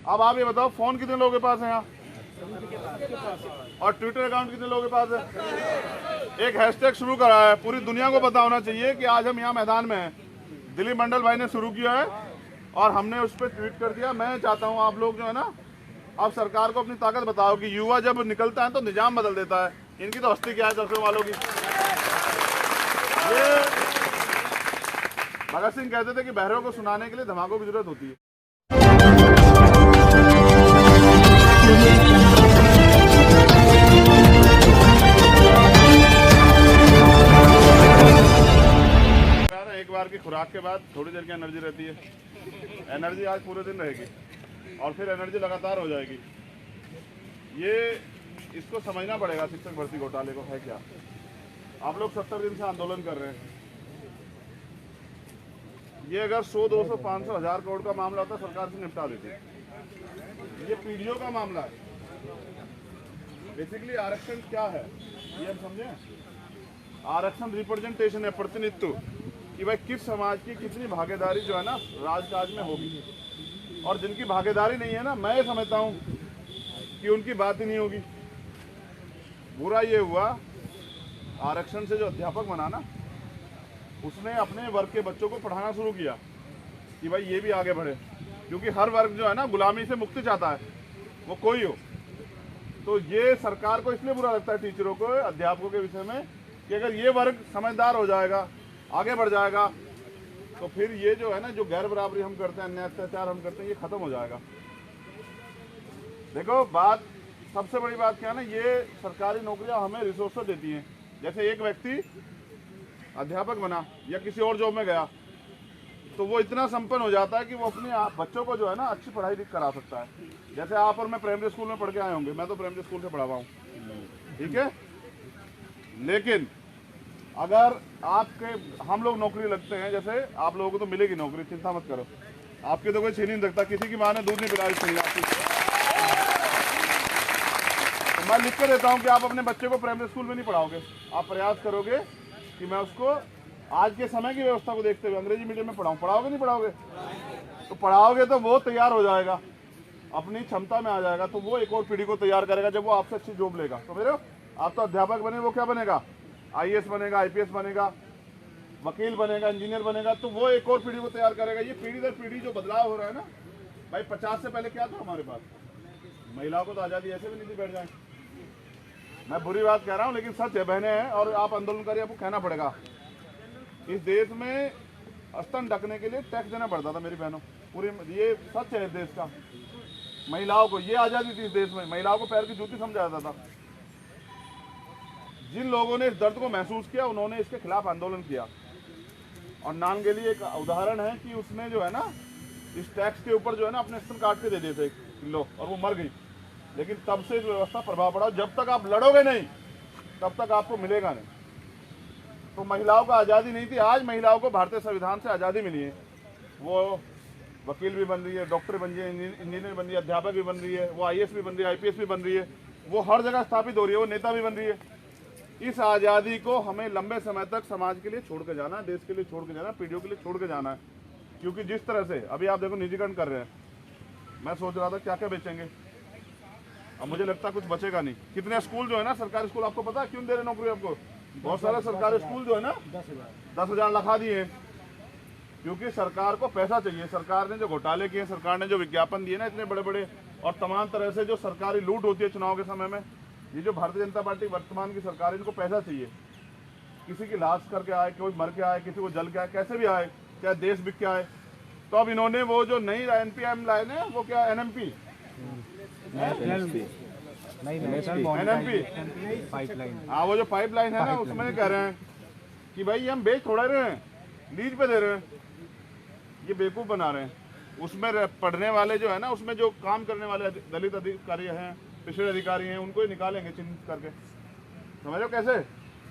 अब आप ये बताओ, फोन कितने लोगों के पास है यहाँ, और ट्विटर अकाउंट कितने लोगों के पास है? एक हैशटैग शुरू करा है, पूरी दुनिया को पता होना चाहिए कि आज हम यहाँ मैदान में हैं। दिलीप मंडल भाई ने शुरू किया है और हमने उस पर ट्वीट कर दिया। मैं चाहता हूँ आप लोग जो है ना, अब सरकार को अपनी ताकत बताओ कि युवा जब निकलता है तो निजाम बदल देता है। इनकी तो हस्ती क्या है दर्शकों वालों की। ये भगत सिंह कहते थे कि बहरों को सुनाने के लिए धमाकों की जरूरत होती है। एक बार की खुराक के बाद थोड़ी देर की एनर्जी रहती है। एनर्जी आज पूरे दिन रहेगी और फिर एनर्जी लगातार हो जाएगी। ये इसको समझना पड़ेगा शिक्षक भर्ती घोटाले को है क्या। आप लोग 70 दिन से आंदोलन कर रहे हैं। ये अगर 100, 200, 500, 1000 करोड़ का मामला होता सरकार से निपटा देती। ये पीढ़ियों का मामला है। बेसिकली आरक्षण क्या है ये हम समझें। आरक्षण रिप्रेजेंटेशन है, प्रतिनिधित्व, कि भाई किस समाज की कितनी भागीदारी जो है ना राजकाज में होगी। और जिनकी भागीदारी नहीं है ना, मैं समझता हूँ कि उनकी बात ही नहीं होगी। बुरा ये हुआ आरक्षण से जो अध्यापक बना ना, उसने अपने वर्ग के बच्चों को पढ़ाना शुरू किया कि भाई ये भी आगे बढ़े। क्योंकि हर वर्ग जो है ना गुलामी से मुक्ति चाहता है, वो कोई हो। तो ये सरकार को इसलिए बुरा लगता है टीचरों को, अध्यापकों के विषय में, कि अगर ये वर्ग समझदार हो जाएगा, आगे बढ़ जाएगा, तो फिर ये जो है ना, जो गैर बराबरी हम करते हैं, अन्याय अत्याचार हम करते हैं, ये खत्म हो जाएगा। देखो बात, सबसे बड़ी बात क्या है ना, ये सरकारी नौकरियां हमें रिसोर्सेज देती हैं। जैसे एक व्यक्ति अध्यापक बना या किसी और जॉब में गया, तो वो इतना संपन्न हो जाता है कि वो अपने बच्चों को जो है ना अच्छी पढ़ाई करा सकता है। जैसे आप और मैं प्राइमरी स्कूल में पढ़ के आए होंगे, मैं तो प्राइमरी स्कूल से पढ़ा हुआ हूँ, ठीक है। लेकिन अगर आपके हम लोग नौकरी लगते हैं, जैसे आप लोगों को तो मिलेगी नौकरी, चिंता मत करो, आपके तो कोई छीन नहीं सकता। किसी की माँ ने दूध नहीं पिलाया छीन आपकी। तो मैं लिख के देता हूँ कि आप अपने बच्चे को प्राइमरी स्कूल में नहीं पढ़ाओगे, आप प्रयास करोगे कि मैं उसको आज के समय की व्यवस्था को देखते हुए अंग्रेजी मीडियम में पढ़ाऊँ। पढ़ाओगे नहीं पढ़ाओगे? तो पढ़ाओगे तो वो तैयार हो जाएगा, अपनी क्षमता में आ जाएगा, तो वो एक और पीढ़ी को तैयार करेगा जब वो आपसे अच्छी जॉब लेगा। तो मेरे आप तो अध्यापक बने, वो क्या बनेगा? IAS बनेगा, IPS बनेगा, वकील बनेगा, इंजीनियर बनेगा, तो वो एक और पीढ़ी को तैयार करेगा। ये पीढ़ी दर पीढ़ी जो बदलाव हो रहा है ना भाई, 50 से पहले क्या था हमारे पास? महिलाओं को तो आज़ादी ऐसे भी नहीं थी, बैठ जाए। मैं बुरी बात कह रहा हूँ लेकिन सच है, बहनें हैं और आप आंदोलन करिए, आपको कहना पड़ेगा। इस देश में स्तन ढकने के लिए टैक्स देना पड़ता था मेरी बहनों, पूरी, ये सच है इस देश का। महिलाओं को ये आज़ादी थी इस देश में, महिलाओं को पैर की जूती समझा जाता था। जिन लोगों ने इस दर्द को महसूस किया, उन्होंने इसके खिलाफ आंदोलन किया। और नानगेली एक उदाहरण है कि उसने जो है ना इस टैक्स के ऊपर जो है ना अपने स्तन काट के दे दिए थे 1 किलो, और वो मर गई। लेकिन तब से इस व्यवस्था प्रभाव पड़ा। जब तक आप लड़ोगे नहीं तब तक आपको मिलेगा नहीं। तो महिलाओं को आज़ादी नहीं थी, आज महिलाओं को भारतीय संविधान से आज़ादी मिली है। वो वकील भी बन रही है, डॉक्टर बन रही है, इंजीनियर बन रही है, अध्यापक भी बन रही है, वो IAS भी बन रही है, IPS भी बन रही है, वो हर जगह स्थापित हो रही है, वो नेता भी बन रही है। इस आज़ादी को हमें लंबे समय तक समाज के लिए छोड़ के जाना है, देश के लिए छोड़ के जाना है, पीढ़ियों के लिए छोड़ के जाना है। क्योंकि जिस तरह से अभी आप देखो निजीकरण कर रहे हैं, मैं सोच रहा था क्या क्या बेचेंगे, अब मुझे लगता है कुछ बचेगा नहीं। कितने स्कूल जो है ना सरकारी स्कूल, आपको पता है क्यों दे रहे नौकरी आपको? बहुत सारे सरकारी स्कूल जो है ना 10,000 लखा दिए हैं, क्योंकि सरकार को पैसा चाहिए। सरकार ने जो घोटाले किए, सरकार ने जो विज्ञापन दिए ना इतने बड़े बड़े, और तमाम तरह से जो सरकारी लूट होती है चुनाव के समय में, ये जो भारतीय जनता पार्टी वर्तमान की सरकार है, इनको पैसा चाहिए। किसी की लाश करके आए, कोई मर के आए, किसी को जल के आए, कैसे भी आए, चाहे देश बिक के आए। तो अब इन्होंने वो जो नई NPM लाए ना, वो क्या NMP पाइपलाइन, हाँ वो जो पाइपलाइन है ना, उसमें कह रहे हैं कि भाई हम बेच थोड़ा रहे हैं, लीज पे दे रहे हैं। ये बेवकूफ़ बना रहे हैं। उसमें पढ़ने वाले जो है ना, उसमें जो काम करने वाले दलित अधिकारी हैं, पिछड़े अधिकारी हैं, उनको ही निकालेंगे चिन्हित करके। समझ लो कैसे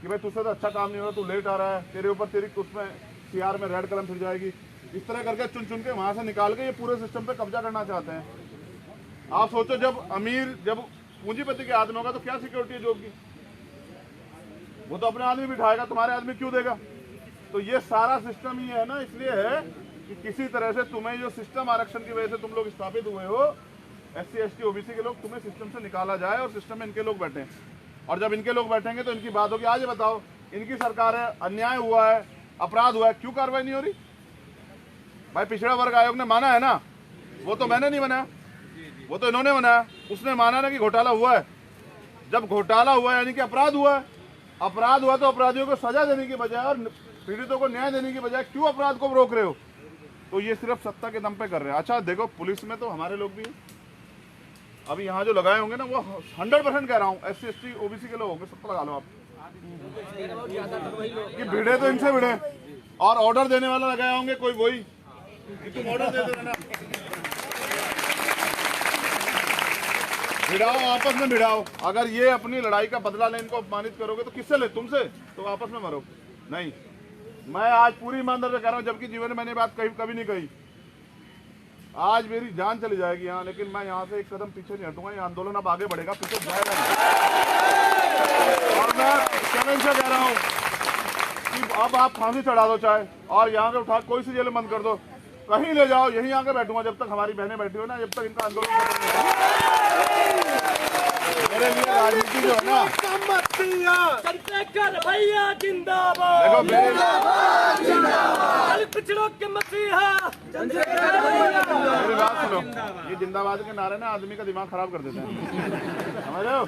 कि भाई तुझसे तो अच्छा काम नहीं हो रहा, तू लेट आ रहा है, तेरे ऊपर तेरी उसमें CR में रेड कलम फिर जाएगी। इस तरह करके चुन चुन के वहाँ से निकाल के ये पूरे सिस्टम पे कब्जा करना चाहते हैं। आप सोचो, जब पूंजीपति के हाथ में होगा तो क्या सिक्योरिटी है जॉब की? वो तो अपने आदमी बिठाएगा, तुम्हारे आदमी क्यों देगा? तो ये सारा सिस्टम ही है ना, इसलिए है कि किसी तरह से तुम्हें जो सिस्टम आरक्षण की वजह से तुम लोग स्थापित हुए हो, SC ST OBC के लोग, तुम्हें सिस्टम से निकाला जाए और सिस्टम में इनके लोग बैठे। और जब इनके लोग बैठेंगे तो इनकी बात होगी। आज ये बताओ, इनकी सरकार है, अन्याय हुआ है, अपराध हुआ है, क्यों कार्रवाई नहीं हो रही? भाई पिछड़ा वर्ग आयोग ने माना है ना, वो तो मैंने नहीं बनाया, वो तो इन्होंने बनाया। उसने माना ना कि घोटाला हुआ है। जब घोटाला हुआ है यानी कि अपराध हुआ है। अपराध हुआ तो अपराधियों को सजा देने की बजाय और पीड़ितों को न्याय देने की बजाय क्यों अपराध को रोक रहे हो? तो ये सिर्फ सत्ता के दम पे कर रहे हैं। अच्छा देखो, पुलिस में तो हमारे लोग भी हैं। अभी यहाँ जो लगाए होंगे ना, वो 100% कह रहा हूँ SC ST OBC के लोग होंगे। सब लगा लो आप कि भिड़े तो इनसे भिड़े, और ऑर्डर देने वाला लगाए होंगे कोई वही कि तुम ऑर्डर दे देना, भिड़ाओ, आपस में भिड़ाओ। अगर ये अपनी लड़ाई का बदला लेने को अपमानित करोगे तो किससे ले? तुमसे। तो आपस में मरो। नहीं, मैं आज पूरी ईमानदारी से कह रहा हूँ, जबकि जीवन में मैंने बात कभी नहीं कही। आज मेरी जान चली जाएगी यहाँ, लेकिन मैं यहाँ से एक कदम पीछे नहीं हटूंगा। ये आंदोलन अब आगे बढ़ेगा, पीछे जाएगा नहीं। और मैं चैलेंज से कह रहा हूँ कि अब आप फांसी चढ़ा दो चाहे, और यहाँ से उठा कोई सी जेल बंद कर दो, कहीं ले जाओ, यहीं आके बैठूंगा जब तक हमारी बहनें बैठी हो ना, जब तक इनका आंदोलन खत्म नहीं होगा। मेरे लिए राजनीति जो है ना, भैया जिंदाबाद, देखो मेरे पिछड़ों के मसीहा, मेरी बात सुनो, ये जिंदाबाद के नारे ना आदमी का दिमाग खराब कर देते हैं, समझ रहे हो?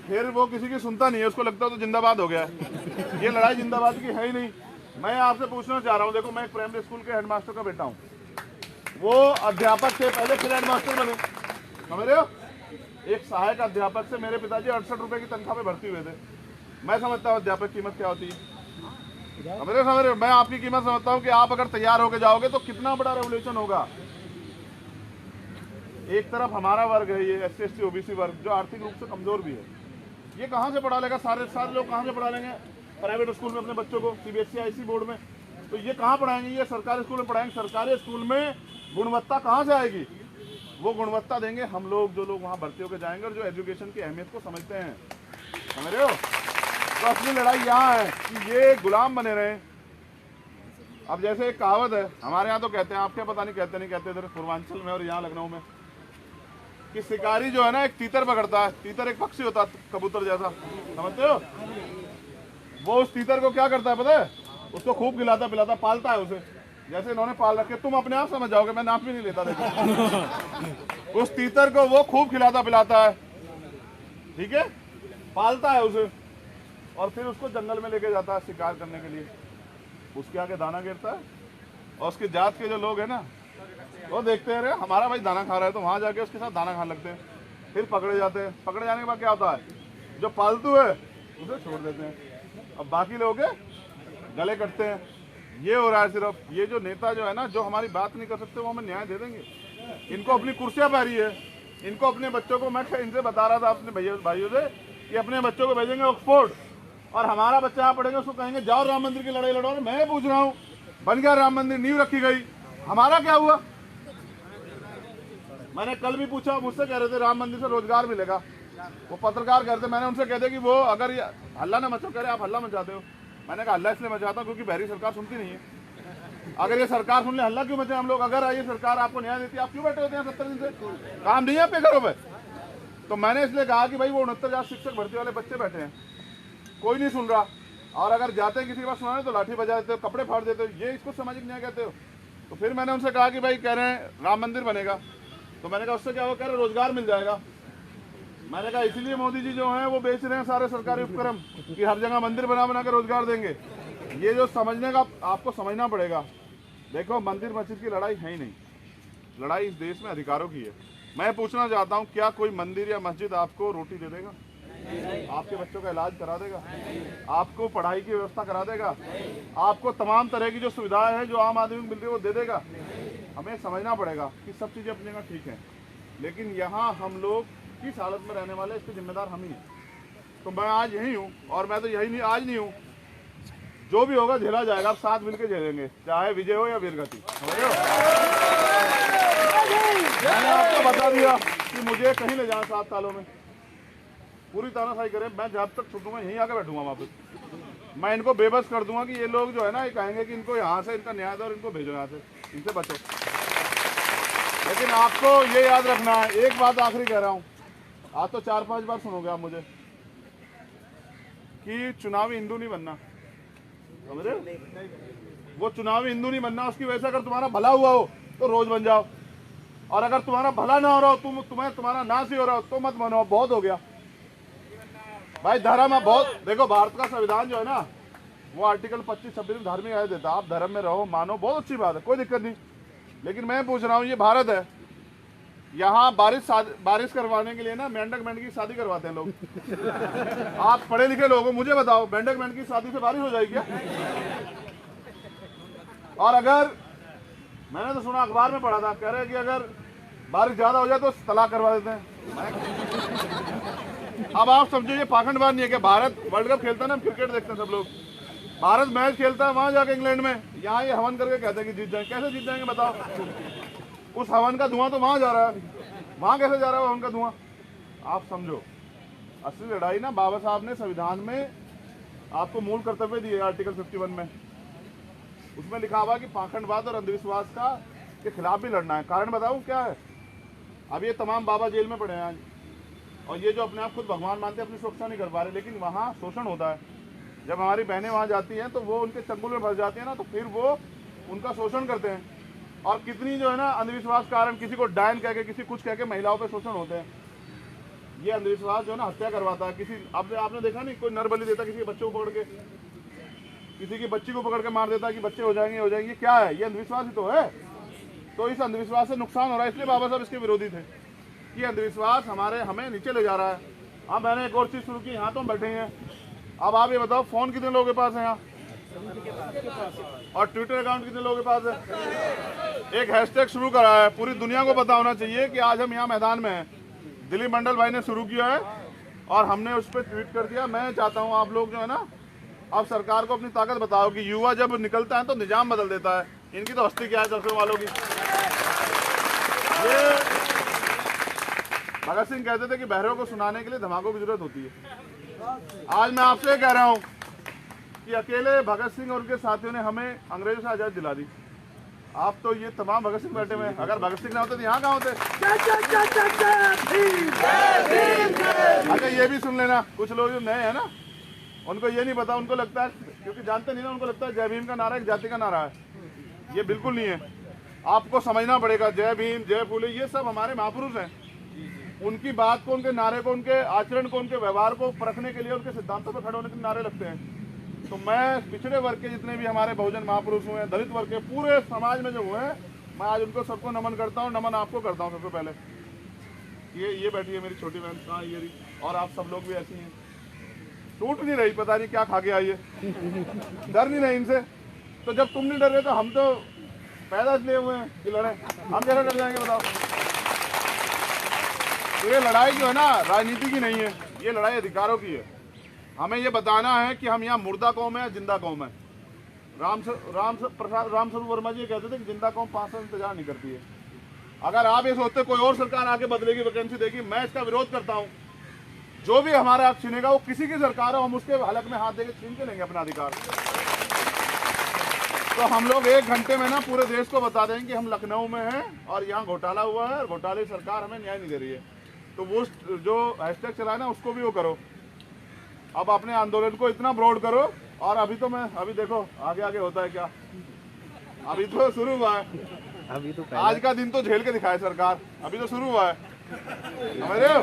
फिर वो किसी की सुनता नहीं है, उसको लगता है तो जिंदाबाद हो गया है। ये लड़ाई जिंदाबाद की है ही नहीं। मैं आपसे पूछना चाह रहा हूँ, देखो मैं एक प्राइमरी स्कूल के हेडमास्टर का बेटा हूँ। वो अध्यापक से पहले फिर हेडमास्टर बने, समझ रहे हो? एक सहायक अध्यापक से मेरे पिताजी 68 रुपए की तनख्वाह पे भर्ती हुए थे। मैं समझता हूँ अध्यापक की कीमत क्या होती है। समझ रहे हो? मैं आपकी कीमत समझता हूँ कि आप अगर तैयार होके जाओगे तो कितना बड़ा रेवोल्यूशन होगा। एक तरफ हमारा वर्ग है, ये SC ST OBC वर्ग, जो आर्थिक रूप से कमजोर भी है। ये कहाँ से पढ़ा लेगा? सारे लोग कहाँ से पढ़ा लेंगे प्राइवेट स्कूल में अपने बच्चों को, CBSE IC बोर्ड में? तो ये कहाँ पढ़ाएंगे? ये सरकारी स्कूल में पढ़ाएंगे। सरकारी स्कूल में गुणवत्ता कहाँ से आएगी? वो गुणवत्ता देंगे हम लोग, जो लोग वहाँ भर्ती होकर जाएंगे और जो एजुकेशन की अहमियत को समझते हैं। समझ रहे हो? तो असली लड़ाई यहाँ है कि ये गुलाम बने रहे। अब जैसे एक कहावत है हमारे यहाँ, तो कहते हैं, आपके पता नहीं कहते नहीं कहते इधर पूर्वांचल में और यहाँ लखनऊ में, कि शिकारी जो है ना एक तीतर पकड़ता है। तीतर एक पक्षी होता है कबूतर जैसा, समझते हो? वो उस तीतर को क्या करता है पता है? उसको खूब खिलाता पिलाता, पालता है उसे, जैसे इन्होंने पाल रखे। तुम अपने आप समझ जाओगे, मैं नाम भी नहीं लेता। देखो उस तीतर को वो खूब खिलाता पिलाता है, ठीक है, पालता है उसे, और फिर उसको जंगल में लेके जाता है शिकार करने के लिए। उसके आगे दाना गिरता है और उसकी जात के जो लोग हैं ना, वो देखते हैं, हमारा भाई दाना खा रहा है, तो वहां जाके उसके साथ दाना खाने लगते हैं। फिर पकड़े जाते हैं। पकड़े जाने के बाद क्या होता है? जो पालतू है उसे छोड़ देते हैं, अब बाकी लोग गले कटते हैं। ये हो रहा है सिर्फ। ये जो नेता जो है ना, जो हमारी बात नहीं कर सकते, वो हमें न्याय दे देंगे। इनको अपनी कुर्सियां प्यारी है, इनको अपने बच्चों को, मैं इनसे बता रहा था अपने भाइयों से कि अपने बच्चों को भेजेंगे ऑक्सफोर्ड, और हमारा बच्चा यहाँ पढ़ेगा, उसको कहेंगे जाओ राम मंदिर की लड़ाई लड़ो। मैं पूछ रहा हूँ, बन गया राम मंदिर, नींव रखी गई, हमारा क्या हुआ? मैंने कल भी पूछा, मुझसे कह रहे थे राम मंदिर से रोजगार मिलेगा। वो पत्रकार कह रहे थे, मैंने उनसे कह दिया कि वो अगर ये हल्ला ना मचो, कह रहे आप हल्ला मचाते हो। मैंने कहा हल्ला इसलिए मचाता हूँ क्योंकि बहरी सरकार सुनती नहीं है। अगर ये सरकार सुन ले, हल्ला क्यों मचे हम लोग? अगर ये सरकार आपको न्याय देती, आप क्यों बैठे होते हैं 70 दिन से? काम नहीं है आपके घरों में? तो मैंने इसलिए कहा कि भाई वो 69,000 शिक्षक भर्ती वाले बच्चे बैठे हैं, कोई नहीं सुन रहा, और अगर जाते हैं किसी के पास सुनाने तो लाठी बजा देते हो, कपड़े फाड़ देते हो। ये इसको सामाजिक न्याय कहते हो? तो फिर मैंने उनसे कहा कि भाई कह रहे हैं राम मंदिर बनेगा, तो मैंने कहा उससे क्या हो? कह रहे रोजगार मिल जाएगा। मैंने कहा इसलिए मोदी जी जो हैं वो बेच रहे हैं सारे सरकारी उपक्रम कि हर जगह मंदिर बना बना के रोजगार देंगे। ये जो समझने का आपको समझना पड़ेगा। देखो मंदिर मस्जिद की लड़ाई है ही नहीं, लड़ाई इस देश में अधिकारों की है। मैं पूछना चाहता हूँ, क्या कोई मंदिर या मस्जिद आपको रोटी दे देगा? आपके बच्चों का इलाज करा देगा? आपको पढ़ाई की व्यवस्था करा देगा? आपको तमाम तरह की जो सुविधाएं हैं जो आम आदमी को मिल रही है वो दे देगा? हमें समझना पड़ेगा कि सब चीज़ें अपनी जगह ठीक हैं, लेकिन यहाँ हम लोग किस हालत में रहने वाले, इसके जिम्मेदार हम ही हैं। तो मैं आज यही हूँ, और मैं तो यही नहीं, आज नहीं हूँ, जो भी होगा झेला जाएगा। आप साथ मिलकर झेलेंगे, चाहे विजय हो या वीरगति। मैंने आपको बता दिया कि मुझे कहीं ले जाना 7 सालों में, पूरी तानाशाही करें, मैं जब तक छूटूंगा यहीं आके बैठूंगा वापस। मैं इनको बेबस कर दूंगा कि ये लोग जो है ना, ये कहेंगे कि इनको यहाँ से इनका न्याय दो और इनको भेजो यहाँ से, इनसे बचो। लेकिन आपको ये याद रखना है, एक बात आखिरी कह रहा हूं, आज तो 4-5 बार सुनोगे आप मुझे कि चुनावी हिंदू नहीं बनना, समझ रहे हो? वो चुनावी हिंदू नहीं बनना, उसकी वजह से अगर तुम्हारा भला हुआ हो तो रोज बन जाओ, और अगर तुम्हारा भला ना हो रहा हो, तुम्हारा नाश ही हो रहा हो तो मत बनो, बहुत हो गया भाई। धर्म है बहुत, देखो भारत का संविधान जो है ना, वो आर्टिकल 25-26 में धार्मिक आदेश देता है, आप धर्म में रहो, मानो, बहुत अच्छी बात है, कोई दिक्कत नहीं। लेकिन मैं पूछ रहा हूँ, ये भारत है, यहाँ बारिश करवाने के लिए ना मेंढक मेंढक की शादी करवाते हैं लोग। आप पढ़े लिखे लोग हो, मुझे बताओ, मेंढक मेंढक की शादी से बारिश हो जाएगी क्या? और अगर मैंने तो सुना, अखबार में पढ़ा था, कह रहे कि अगर बारिश ज्यादा हो जाए तो तलाक करवा देते हैं। अब आप समझो ये पाखंडवाद नहीं है कि भारत वर्ल्ड कप खेलता है ना, क्रिकेट देखते हैं सब लोग, भारत मैच खेलता है वहां जाके इंग्लैंड में, यहाँ ये हवन करके कहते हैं कि जीत जाएंगे। कैसे जीत जाएंगे बताओ? उस हवन का धुआं तो वहां जा रहा है, वहां कैसे जा रहा है हवन का धुआं? आप समझो, असली लड़ाई ना बाबा साहब ने संविधान में आपको मूल कर्तव्य दिए, आर्टिकल 51 में, उसमें लिखा हुआ कि पाखंडवाद और अंधविश्वास के खिलाफ भी लड़ना है। कारण बताऊं क्या है? अब ये तमाम बाबा जेल में पड़े हैं आज, और ये जो अपने आप खुद भगवान मानते हैं, अपनी सुरक्षा नहीं कर पा रहे, लेकिन वहाँ शोषण होता है। जब हमारी बहनें वहाँ जाती हैं तो वो उनके चंगुल में फंस जाती हैं ना, तो फिर वो उनका शोषण करते हैं। और कितनी जो है ना अंधविश्वास कारण, किसी को डायन कह के, किसी कुछ कह के महिलाओं पे शोषण होते हैं। ये अंधविश्वास जो है ना हत्या करवाता है। किसी आपने देखा नहीं, कोई नर बलि देता किसी के बच्चों को पकड़ के, किसी की बच्ची को पकड़ के मार देता है कि बच्चे हो जाएंगे हो जाएंगे। ये क्या है? ये अंधविश्वास ही तो है। तो इस अंधविश्वास से नुकसान हो रहा है, इसलिए बाबा साहब इसके विरोधी थे। ये अंधविश्वास हमें नीचे ले जा रहा है। हाँ, मैंने एक और चीज़ शुरू की, यहाँ तो हम बैठे हैं। अब आप ये बताओ, फ़ोन कितने लोगों के पास है यहाँ, और ट्विटर अकाउंट कितने लोगों के पास है? एक हैशटैग शुरू करा है, पूरी दुनिया को पता होना चाहिए कि आज हम यहाँ मैदान में हैं। दिलीप मंडल भाई ने शुरू किया है और हमने उस पर ट्वीट कर दिया। मैं चाहता हूँ आप लोग जो है ना, आप सरकार को अपनी ताकत बताओ कि युवा जब निकलता है तो निजाम बदल देता है। इनकी तो हस्ती क्या है दर्शकों वालों की। ये भगत सिंह कहते थे कि बहरों को सुनाने के लिए धमाकों की जरूरत होती है। आज मैं आपसे कह रहा हूं कि अकेले भगत सिंह और उनके साथियों ने हमें अंग्रेजों से आजादी दिला दी। आप तो ये तमाम भगत सिंह बैठे हुए हैं, अगर भगत सिंह ना होते तो यहाँ कहाँ होते? अच्छा, ये भी सुन लेना, कुछ लोग जो नए हैं ना, उनको ये नहीं पता, उनको लगता है, क्योंकि जानते नहीं ना, उनको लगता है जय भीम का नारा एक जाति का नारा है। ये बिल्कुल नहीं है। आपको समझना पड़ेगा, जय भीम, जय फूले, ये सब हमारे महापुरुष हैं। उनकी बात को, उनके नारे को, उनके आचरण को, उनके व्यवहार को परखने के लिए, उनके सिद्धांतों पर खड़े होने के लिए नारे लगते हैं। तो मैं पिछड़े वर्ग के जितने भी हमारे बहुजन महापुरुष हुए हैं, दलित वर्ग के पूरे समाज में जो हुए हैं, मैं आज उनको सबको नमन करता हूँ। नमन आपको करता हूँ सबसे पहले। ये बैठी है मेरी छोटी बहन, हाँ ये, और आप सब लोग भी ऐसी हैं। टूट नहीं रही, पता नहीं क्या खा के आई है, डर नहीं रही इनसे। तो जब तुम नहीं डर रहे तो हम तो पैदा इसलिए हुए हैं कि लड़े, हम कैसे डर जाएंगे बताओ? तो ये लड़ाई जो है ना राजनीति की नहीं है, ये लड़ाई अधिकारों की है। हमें ये बताना है कि हम यहाँ मुर्दा कौम है या जिंदा कौम है। रामस्वरूप वर्मा जी कहते थे कि जिंदा कौम 5 साल इंतजार नहीं करती है। अगर आप ये सोचते कोई और सरकार आके बदलेगी, वैकेंसी देगी, मैं इसका विरोध करता हूँ। जो भी हमारा हक छीनेगा वो किसी की सरकार हो, हम उसके हलक में हाथ देके छीन के लेंगे अपना अधिकार। तो हम लोग 1 घंटे में ना पूरे देश को बता देंगे कि हम लखनऊ में हैं और यहाँ घोटाला हुआ है, घोटाले सरकार हमें न्याय नहीं दे रही है। तो वो जो हैशटैग चला है ना, उसको भी वो करो। अब अपने आंदोलन को इतना ब्रॉड करो। और अभी देखो आगे आगे होता है क्या। अभी तो शुरू हुआ है, अभी तो आज का दिन तो झेल के दिखाए सरकार, अभी तो शुरू हुआ है। समझ रहे हो?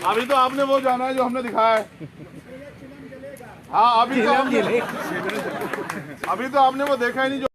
अभी तो आपने वो जाना है जो हमने दिखाया है। हाँ, अभी तो आपने वो देखा ही नहीं जो